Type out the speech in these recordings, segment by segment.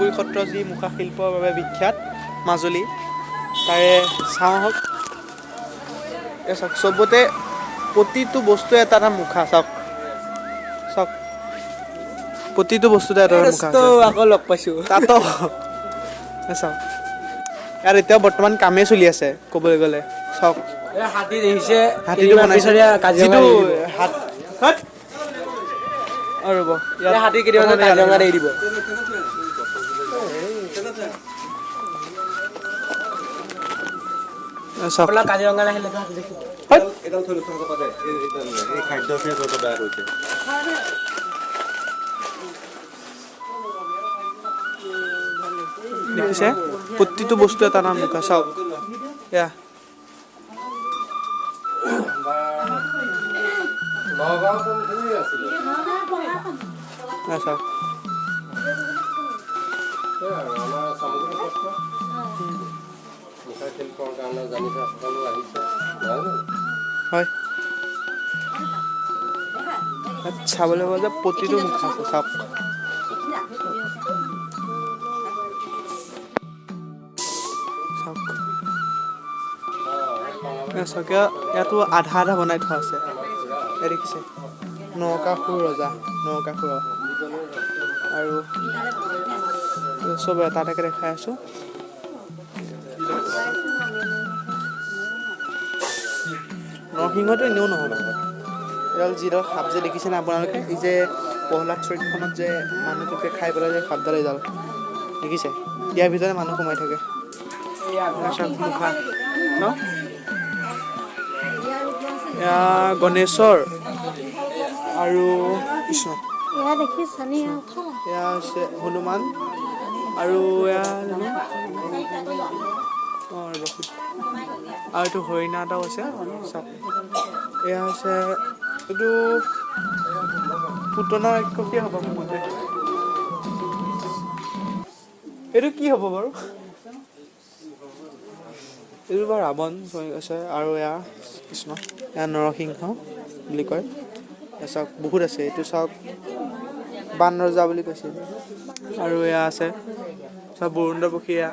চামগুৰি সত্ৰ যি মুখা শিল্পৰ বাবে বিখ্যাত মাজুলী তাৰে চাওঁ হওক চাওক চবতে প্ৰতিটো বস্তুৱে এটা এটা মুখা চাওক চাওক প্ৰতিটো বস্তুতে এটা এটা মুখা আছে আকৌ লগ পাইছোঁ তাতো চাওক ইয়াত এতিয়াও বৰ্তমান কামেই চলি আছে ক'বলৈ গ'লে চাওক হাতী দেখিছে হাতীটো বনাইছে যিটো হাত ৰ'ব ইয়াত হাতী কেইদিনমান কাজিৰঙাত এৰি দিব চাওক কাজিৰঙাত আহিলে দেখিব দেখিছে প্ৰতিটো বস্তু এটা নাম মুখা চাওক এয়া চাওক হয় চাবলৈ গ'লে প্ৰতিটো মুখা আছে চাওক চাওক ইয়াতো আধা আধা বনাই থোৱা আছে দেখিছে নৰকাসুৰ ৰজা নৰকাসুৰ আৰু চব এটা এটাকে দেখাই আছোঁ নৰসিংহটো এনেও নহ'ব এডাল যিডাল সাপ যে দেখিছেনে আপোনালোকে এই যে প্ৰহ্লাদ চৰিত্ৰখনত যে মানুহটোকে খাই পেলাই যে সাপডাল এডাল দেখিছে ইয়াৰ ভিতৰতে মানুহ সোমাই থাকে মুখা ন এয়া গণেশৰ আৰু কৃষ্ণ এয়া হৈছে হনুমান আৰু এয়া জানো অঁ ৰ'ব আৰু এইটো হৰিণা এটাও আছে চাওক এয়া হৈছে এইটো পুতনা ৰাক্ষসীয়ে হ'ব মোৰ মতে এইটো কি হ'ব বাৰু এইটো বাৰু ৰাৱণ আছে আৰু এয়া কৃষ্ণ এয়া নৰসিংহ বুলি কয় চাওক বহুত আছে এইটো চাওক বান ৰজা বুলি কৈছিল আৰু এয়া আছে চাওক বৰুণ পক্ষী এয়া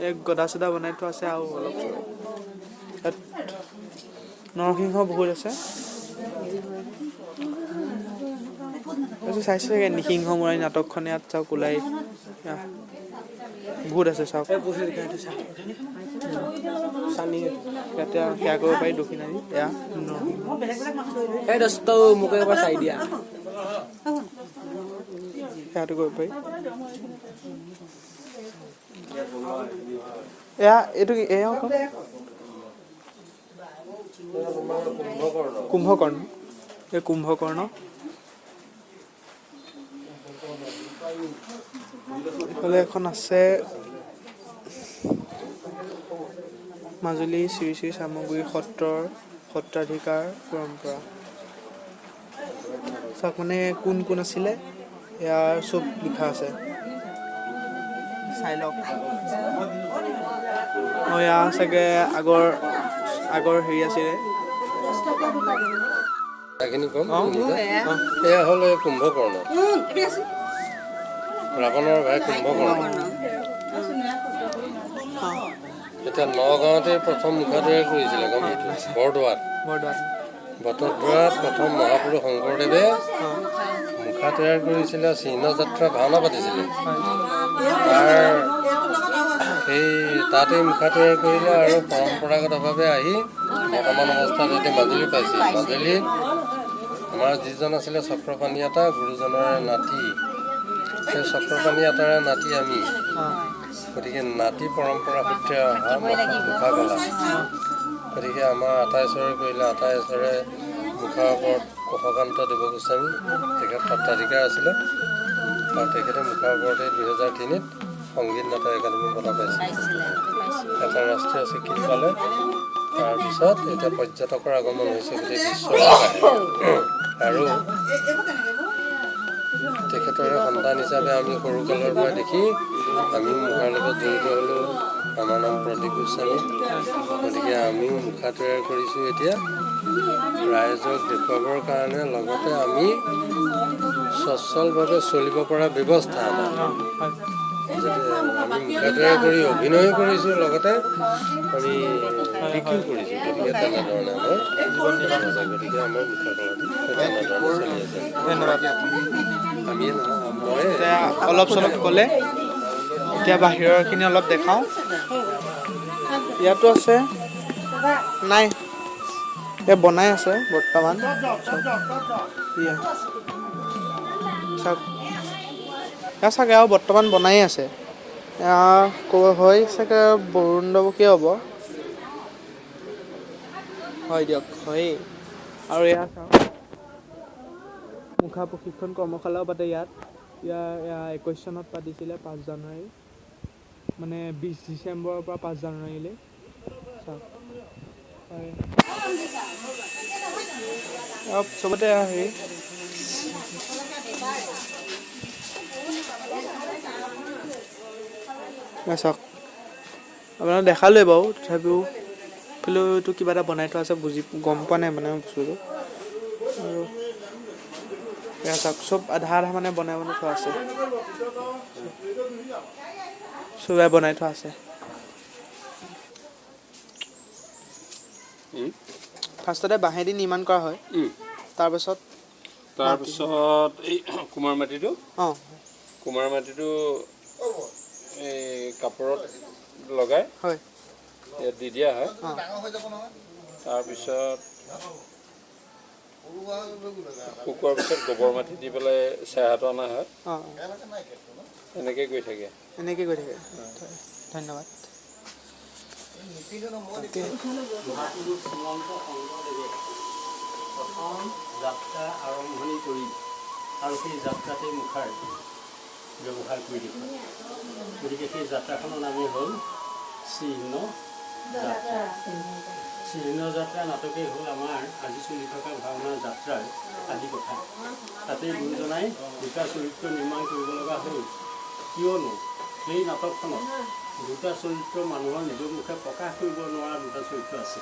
এক গদা চদা বনাই থোৱা আছে আৰু অলপ ইয়াত নৰসিংহ বহুত আছে চাইছে চাগে নিসিংহ মৰাৰী নাটকখন ইয়াত চাওক ওলাই বহুত আছে চাওক ইয়াতে সেয়া কৰিব পাৰি দক্ষিণাৰী এয়া মোকে এবাৰ চাই দিয়া সেয়াটো কৰিব পাৰি এয়া এইটো কি এয়া কুম্ভকৰ্ণ এই কুম্ভকৰ্ণ এইফালে এখন আছে মাজুলী শ্ৰী শ্ৰী চামগুৰি সত্ৰৰ সত্ৰাধিকাৰ পৰম্পৰা চাওক মানে কোন কোন আছিলে ইয়াৰ চব লিখা আছে চাই লওক অঁ এয়া চাগে আগৰ হেৰি আছিলে এয়া হ'ল কুম্ভকৰ্ণ ৰাৱণৰ ভাই কুম্ভকৰ্ণ এতিয়া নগাঁৱতে প্ৰথম মুখা তৈয়াৰ কৰিছিলে বৰদোৱাত প্ৰথম মহাপুৰুষ শংকৰদেৱে মুখা তৈয়াৰ কৰিছিলে চিহ্ন যাত্ৰা ভাওনা পাতিছিলে তাৰ সেই তাতেই মুখা তৈয়াৰ কৰিলে আৰু পৰম্পৰাগতভাৱে আহি বৰ্তমান অৱস্থাত এতিয়া মাজুলী পাইছে মাজুলীত আমাৰ যিজন আছিলে চক্ৰপাণী আতা গুৰুজনৰে নাতি সেই চক্ৰপাণী আতাৰে নাতি আমি গতিকে নাতি পৰম্পৰা সূত্ৰে অহা মুখা কলা গতিকে আমাৰ আটাইশ্বৰে কৰিলে আটাইশ্বৰে মুখাৰ ওপৰত কুশকান্ত দেৱ গোস্বামী তেখেত সত্ৰাধিকাৰ আছিলে আৰু তেখেতে মুখাৰ ওপৰতে 2003ত সংগীত নাটক একাডেমি বঁটা পাইছিল এটা ৰাষ্ট্ৰীয় স্বীকৃতি পালে তাৰপিছত এতিয়া পৰ্যটকৰ আগমন হৈছে গোটেই বিশ্বৰ আৰু তেখেতৰে সন্তান হিচাপে আমি সৰুকালৰ পৰা দেখি আমি মুখাৰ লগত জড়িত হ'লেও আমাৰ নাম প্ৰদীপ গোস্বামী গতিকে আমিও মুখা তৈয়াৰ কৰিছোঁ এতিয়া ৰাইজক দেখুৱাবৰ কাৰণে লগতে আমি সচ্ছলভাৱে চলিব পৰা ব্যৱস্থা এটা যাতে আমি মুখা তৈয়াৰ কৰি অভিনয় কৰিছোঁ লগতে আমি বিক্ৰীও কৰিছোঁ গতিকে তেনেধৰণে আমাৰ জীৱন নিৰ্বাহ হৈছে গতিকে আমাৰ মুখা কলাটো তেনেধৰণে চলি আছে ধন্যবাদ আমিয়ে নহয় মই এতিয়া অলপ চলপ ক'লে এতিয়া বাহিৰৰখিনি অলপ দেখাওঁ ইয়াতো আছে নাই এয়া বনাই আছে বৰ্তমান চাওক এয়া চাগে আৰু বৰ্তমান বনাই আছে এয়া ক'ব হয় চাগে বৰুণদবকীয় হ'ব হয় দিয়ক হয়েই আৰু এয়া চাওক মুখা প্ৰশিক্ষণ কৰ্মশালাও পাতে ইয়াত 21 চনত পাতিছিলে 5 জানুৱাৰী মানে 20 ডিচেম্বৰৰ পৰা 5 জানুৱাৰীলৈ চাওক হয় চবতে হেৰি চাওক আপোনাক দেখালোৱে বাৰু তথাপিও এইটো কিবা এটা বনাই থোৱা আছে গম পোৱা নাই মানে বস্তুটো আৰু এয়া চাওক চব আধা মানে বনাই থোৱা আছে চবে বনাই থোৱা আছে ফাৰ্ষ্টতে বাঁহেদি নিৰ্মাণ কৰা হয় তাৰপিছত এই কুমাৰ মাটিটো অঁ এই কাপোৰত লগাই হয় ইয়াত দি দিয়া হয় তাৰপিছত শুকোৱাৰ পিছত গোবৰ মাটি দি পেলাই চেহাটো অনা হয় এনেকৈ গৈ থাকে ধন্যবাদ প্ৰথম যাত্ৰা আৰম্ভণি কৰি আৰু সেই যাত্ৰাতে মুখাৰ ব্যৱহাৰ কৰি দেখুৱায় গতিকে সেই যাত্ৰাখনৰ নামেই হ'ল চিহ্ন যাত্ৰা চিহ্ন যাত্ৰা নাটকেই হ'ল আমাৰ আজি চলি থকা ভাওনা যাত্ৰাৰ আদি কথা তাতে গুৰুজনাই দুটা চৰিত্ৰ নিৰ্মাণ কৰিব লগা হ'ল কিয়নো সেই নাটকখনত দুটা চৰিত্ৰ মানুহৰ নিজৰ মুখে প্ৰকাশ কৰিব নোৱাৰা দুটা চৰিত্ৰ আছে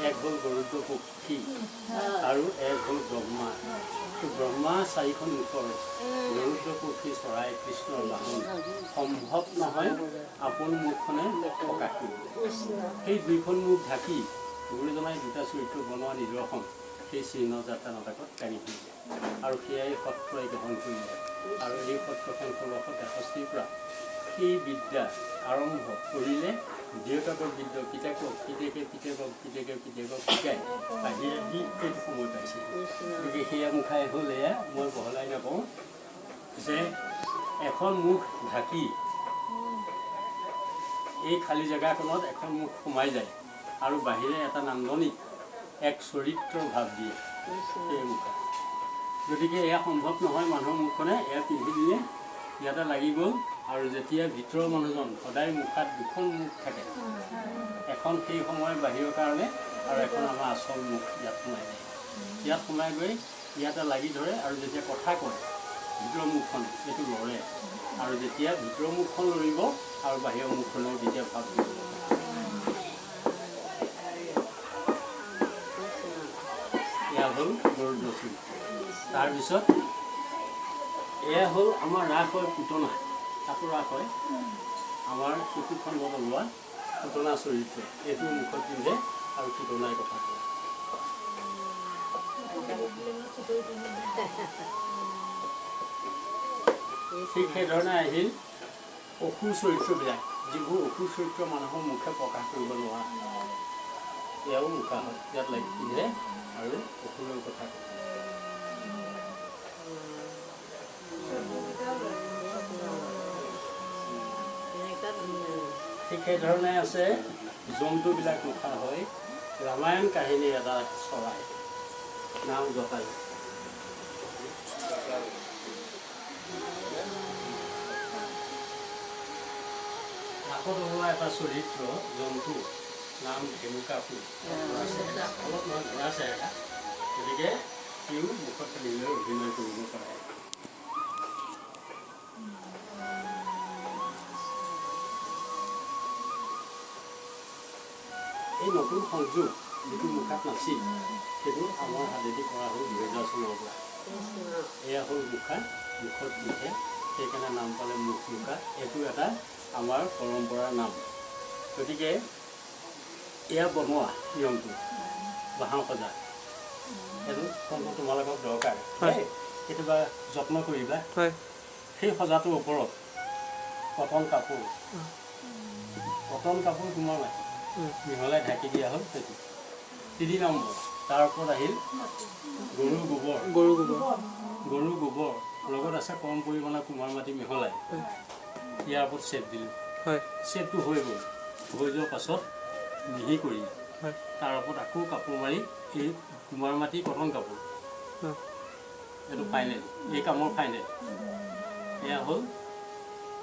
এক হ'ল গৰুড় পক্ষী আৰু এক হ'ল ব্ৰহ্মা ব্ৰহ্মা 4খন মুখৰ গৰুড় পক্ষী চৰাই কৃষ্ণৰ বাহন সম্ভৱ নহয় আপোন মুখখনে প্ৰকাশ কৰিব সেই দুইখন মুখ ঢাকি গুৰুজনাই দুটা চৰিত্ৰ বনোৱা নিদৰ্শন সেই চিহ্ন যাত্ৰা নাটকত দাঙি ধৰিলে আৰু সেয়াই সত্ৰই গ্ৰহণ কৰিলে আৰু এই সত্ৰখন 1663 পৰা সেই বিদ্যা আৰম্ভ কৰিলে দেউতাকৰ বিদ্যা পিতাকক শিকাই আহি এইটো সময় পাইছে গতিকে সেয়া মুখাই হ'ল এয়া মই বহলাই নাপাওঁ যে এখন মুখ ঢাকি এই খালী জেগাখনত এখন মুখ সোমাই যায় আৰু বাহিৰে এটা নান্দনিক এক চৰিত্ৰ ভাৱ দিয়ে সেই মুখা গতিকে এয়া সম্ভৱ নহয় মানুহৰ মুখখনে এয়া পিন্ধি দিলে ইয়াতে লাগি গ'ল আৰু যেতিয়া ভিতৰৰ মানুহজন সদায় মুখাত দুখন মুখ থাকে এখন সেই সময় বাহিৰৰ কাৰণে আৰু এখন আমাৰ আচল মুখ ইয়াত সোমাই যায় ইয়াত সোমাই গৈ ইয়াতে লাগি ধৰে আৰু যেতিয়া কথা কয় ভিতৰৰ মুখখন এইটো লৰে আৰু যেতিয়া ভিতৰৰ মুখখন লৰিব আৰু বাহিৰৰ মুখখনৰ যেতিয়া ভাৱ দিব এয়া হ'ল গৰুড় চৰিত্ৰ তাৰপিছত এয়া হ'ল আমাৰ ৰাস হয় পুতনা তাতো ৰাস হয় আমাৰ শিশুখণ্ডত ওলোৱা পুতনা চৰিত্ৰ এইটো মুখত পিন্ধে আৰু পুতনাই কথা কয় ঠিক সেইধৰণে আহিল অসুৰ চৰিত্ৰবিলাক যিবোৰ অসুৰ চৰিত্ৰ মানুহৰ মুখে প্ৰকাশ কৰিব নোৱাৰা এয়াও মুখা হয় ইয়াত লাগি পিন্ধে আৰু অসুৰৰ কথা কয় ঠিক সেইধৰণে আছে জন্তুবিলাক মুখা হয় ৰামায়ণ কাহিনীৰ এটা চৰাই নাম জটায়ু কাষত ওলোৱা এটা চৰিত্ৰ জন্তু নাম ধেনুকাসুৰ অলপ নহয় ঘোঁৰা চেৰেকা গতিকে সিও মুখত পিন্ধিলৈ অভিনয় কৰিব পাৰে এই নতুন সংযোগ যিটো মুখাত নাছিল সেইটো আমাৰ হাতেদি কৰা হ'ল 2000 চনৰ পৰা এয়া হ'ল মুখা মুখত লিখে সেইকাৰণে নাম পালে মুখ মুখা এইটো এটা আমাৰ পৰম্পৰাৰ নাম গতিকে এয়া বনোৱা নিয়মটো বাঁহৰ সজা এইটো তোমালোকক দৰকাৰ কেতিয়াবা যত্ন কৰিবা সেই সজাটোৰ ওপৰত কটন কাপোৰ কুমাৰ মাটি মিহলাই ঢাকি দিয়া হ'ল সেইটো 3 নম্বৰ তাৰ ওপৰত আহিল গৰুৰ গোবৰ লগত আছে কম পৰিমাণৰ কুমাৰ মাটি মিহলাই ইয়াৰ ওপৰত চেপ দিলোঁ চেপটো হৈ গ'ল হৈ যোৱাৰ পাছত মিহি কৰি তাৰ ওপৰত আকৌ কাপোৰ মাৰি এই কুমাৰ মাটি কটন কাপোৰ এইটো ফাইনেল এই কামৰ ফাইনেল এয়া হ'ল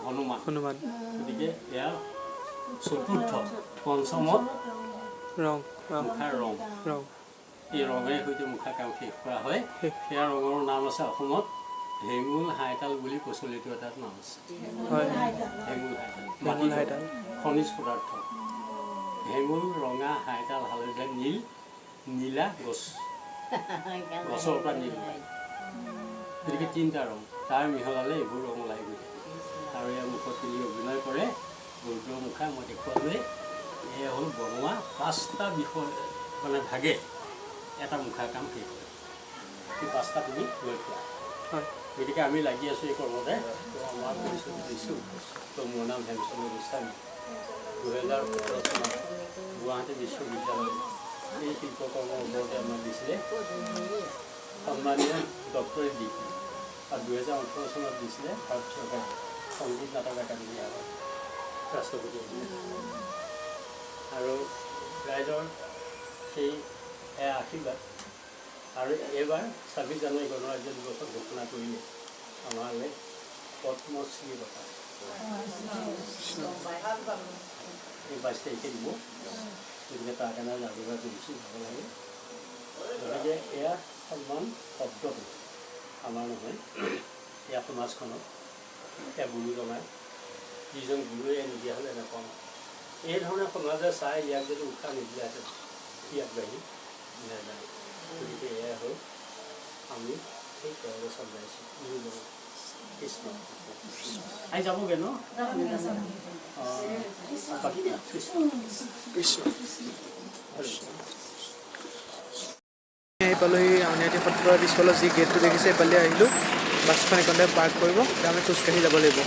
হনুমান গতিকে এয়া চতুৰ্থ পঞ্চমত মুখাৰ ৰং এই ৰঙেৰে সৈতে মুখা কাম শেষ কৰা হয় সেয়া ৰঙৰ নাম আছে অসমত হেঙুল হাইতাল বুলি প্ৰচলিত এটা নাম আছে হেঙুল হাইতাল খনিজ পদাৰ্থ হেঙুল ৰঙা হাইতাল হালধীয়া নীলা গছৰ পৰা নীল গতিকে 3টা ৰং তাৰ মিহলালে এইবোৰ ৰং ওলাই গৈ আৰু ইয়াৰ মুখত তিনি অভিনয় কৰে গৰুটোৰ মুখা মই দেখুৱালোৱে এয়া হ'ল বনোৱা 5টা বিষয় মানে ভাগে এটা মুখাৰ কাম শেষ হয় সেই 5টা তুমি লৈ থোৱা গতিকে আমি লাগি আছোঁ এই কৰ্মতে আমাৰ পৰিচয় দিছোঁ তো মোৰ নাম হেমচন্দ্ৰ গোস্বামী 2017 চনত গুৱাহাটী বিশ্ববিদ্যালয় এই শিল্পকৰ্মৰ ওপৰতে আমাক দিছিলে সন্মানীয় ডক্টৰেট ডিগ্ৰী আৰু 2018 চনত দিছিলে ভাৰত চৰকাৰে সংগীত নাটক একাডেমী ৰাষ্ট্ৰপতি আৰু ৰাইজৰ সেই আশীৰ্বাদ আৰু এইবাৰ 26 জানুৱাৰী গণৰাজ্য দিৱসত ঘোষণা কৰিলে আমালৈ পদ্মশ্ৰী বঁটা এই 22 তাৰিখে দিব গতিকে তাৰ কাৰণে যাবলৈ কৰিছোঁ ভাল লাগে গতিকে এয়া সন্মান শব্দটো আমাৰ নহয় এয়া সমাজখনত এয়া গুৰু জনাই যিজন গুৰুৱে নিদিয়া হ'লে নাপাওঁ এই ধৰণে সমাজে চাই ইয়াক যদি উৎসাহ নিদিয়াহেঁতেন সি আগবাঢ়ি নাযায় গতিকে এয়া হ'ল আমি সেই তেওঁলোকে চলাইছোঁ গুৰুজন কৃষ্ণ আহি যাবগৈ ন আহি পালোহি আউনীআটী সত্ৰৰ পিছফালৰ যি গেটটো দেখিছে এইফালে আহিলোঁ বাছখন এইকণতে পাৰ্ক কৰিব আমি খোজকাঢ়ি যাব লাগিব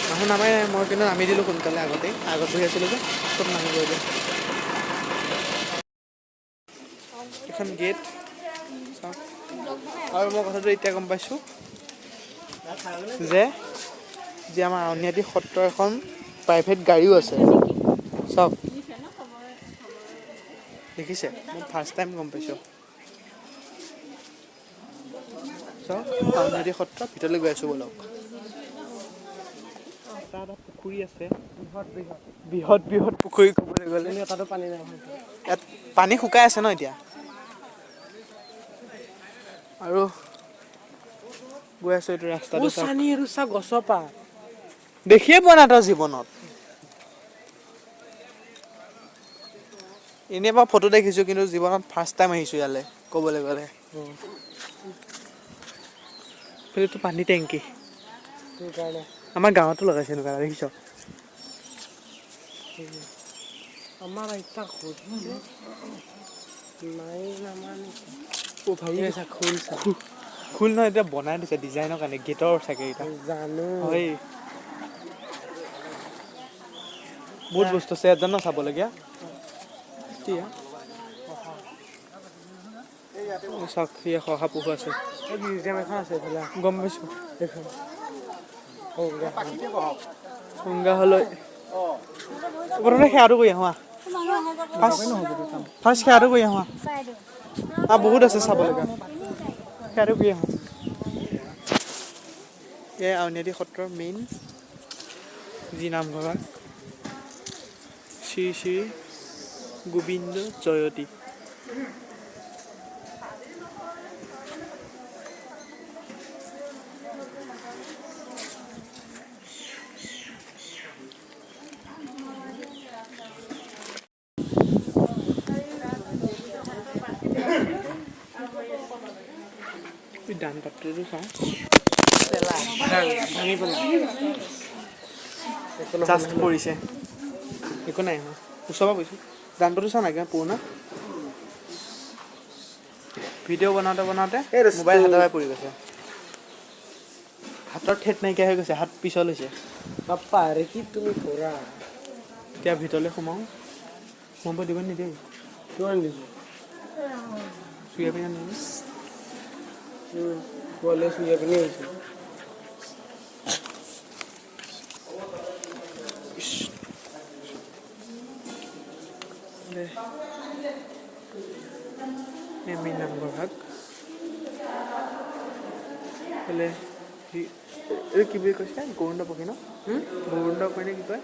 মানুহ নামে মই কিন্তু নামি দিলোঁ সোনকালে আগত বহি আছিলোঁ যে চব নামি গৈ দিওঁ এখন গেট চাওক আৰু মই কথাটো এতিয়া গম পাইছোঁ যে আমাৰ আউনীআটী সত্ৰৰ এখন প্ৰাইভেট গাড়ীও আছে চাওক দেখিছে মই ফাৰ্ষ্ট টাইম গম পাইছোঁ চাওক আউনীআটী সত্ৰৰ ভিতৰলৈ গৈ আছোঁ বলক এটা পুখুৰী আছে বৃহৎ পুখুৰী ক'বলৈ গ'লে তাতো পানী নাই ইয়াত পানী শুকাই আছে ন এতিয়া আৰু গৈ আছোঁ এইটো ৰাস্তাটো গছৰ পা দেখিয়ে পোৱা নাই তই জীৱনত এনেই বাৰু ফটো দেখিছোঁ কিন্তু জীৱনত ফাৰ্ষ্ট টাইম আহিছোঁ ইয়ালৈ ক'বলৈ গ'লে এইটো পানী টেংকি আমাৰ গাঁৱতো লগাইছে এনেকুৱা দেখিছ আমাৰ আইতা খোল নহয় এতিয়া বনাই দিছে ডিজাইনৰ কাৰণে গেটৰ চাগে এতিয়া জানো হয় বহুত বস্তু আছে ইয়াত জানো চাবলগীয়া চাওক শহাপহু আছে মিউজিয়াম এখন আছে এইফালে গম পাইছোঁ এইখন সংগ্ৰাহালয় প্ৰথমতে সেৱাটো কৰি আহোঁ ফাৰ্ষ্ট সেৱাটো কৰি আহোঁ বহুত আছে চাবলগীয়া সেৱাটো কৰি আহোঁ এয়া আউনীআটী সত্ৰৰ মেইন যি নামঘৰ শ্ৰী শ্ৰী গোবিন্দ জয়তী দান পাত্ৰটো চাওঁ জাষ্ট পৰিছে একো নাই ওচৰৰ পৰা পৰিছোঁ দানটো চা নাই কিমান পুৰণা ভিডিঅ' বনাওঁতে মোবাইল হাতে পৰি গৈছে হাতৰ ঠেট নাইকিয়া হৈ গৈছে হাত পিছল হৈছে বাপ্পা আৰে কি তুমি কৰা এতিয়া ভিতৰলৈ সোমাব দিব নিদিয়ে কিমান দিছোঁ চুইয়া পিনে নিদিয়ে পোৱালি চুইয়া পিনি আহিছে মেইন নামঘৰ ভাগ বোলে এই কি বুলি কৈছে গৌৰণ্ড পক্ষী ন গৌৰণ্ড কয় নে কি কয়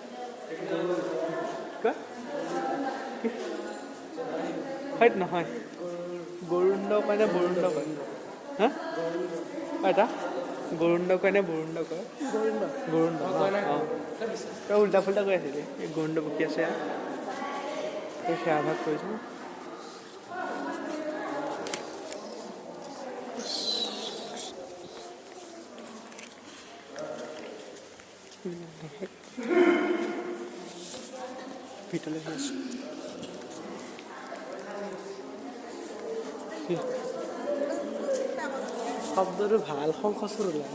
হয়ত নহয় গৰুণ্ড কয় নে বৰুণ্ড কয় হা এটা গৰুণ্ড কয় নে বৰুণ্ড কয় গৰুণ্ড অঁ তই উল্টা ফুল্টা কৈ আছিলি এই গৰুণ্ড পক্ষী আছে তই সেয়া ভাগ কৰিছোঁ ভিতৰলৈ গৈ আছোঁ শব্দটো ভাল শংখচুৰ ওলাই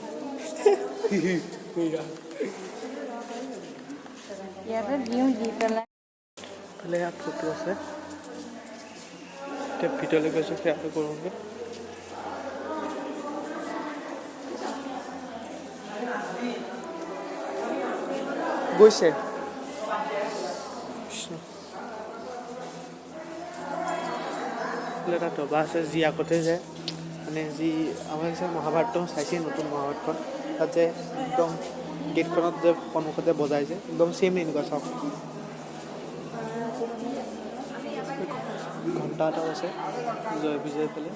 ইয়াতে দিওঁ দি পেলাই ফালে ইয়াত ফটো আছে এতিয়া ভিতৰলৈ গৈছোঁ সেয়াটো কৰোঁগৈ গৈছে এটা দবা আছে যি আগতে যে মানে যি আমাৰ যে মহাভাৰতখন চাইছে নতুন মহাভাৰতখন তাত যে একদম গেটখনত যে সন্মুখতে বজাই যে একদম ছেইম এনেকুৱা চাওক ঘণ্টা এটাও আছে জয় বিজয় ফালে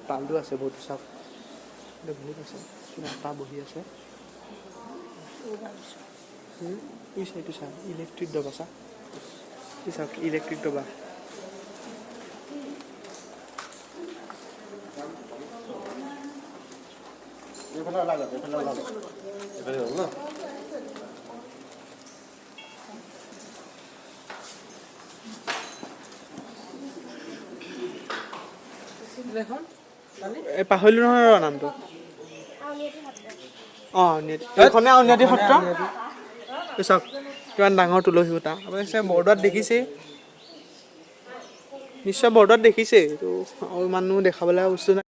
তালটো আছে বহুত চাওক বহুত আছে এটা বহি আছে এইটো চা ইলেক্ট্ৰিক দবা চা চাওক ইলেক্ট্ৰিক দবা পাহৰিলোঁ নহয় ৰ নামটো অঁ এইখনে আউনীআটী সত্ৰ চাওক কিমান ডাঙৰ তুলসী খুঁটা আপুনি চাই বৰদোৱাত দেখিছেই নিশ্চয় বৰদোৱাত দেখিছেই এইটো আৰু মানুহ দেখাবলৈ বস্তু নাই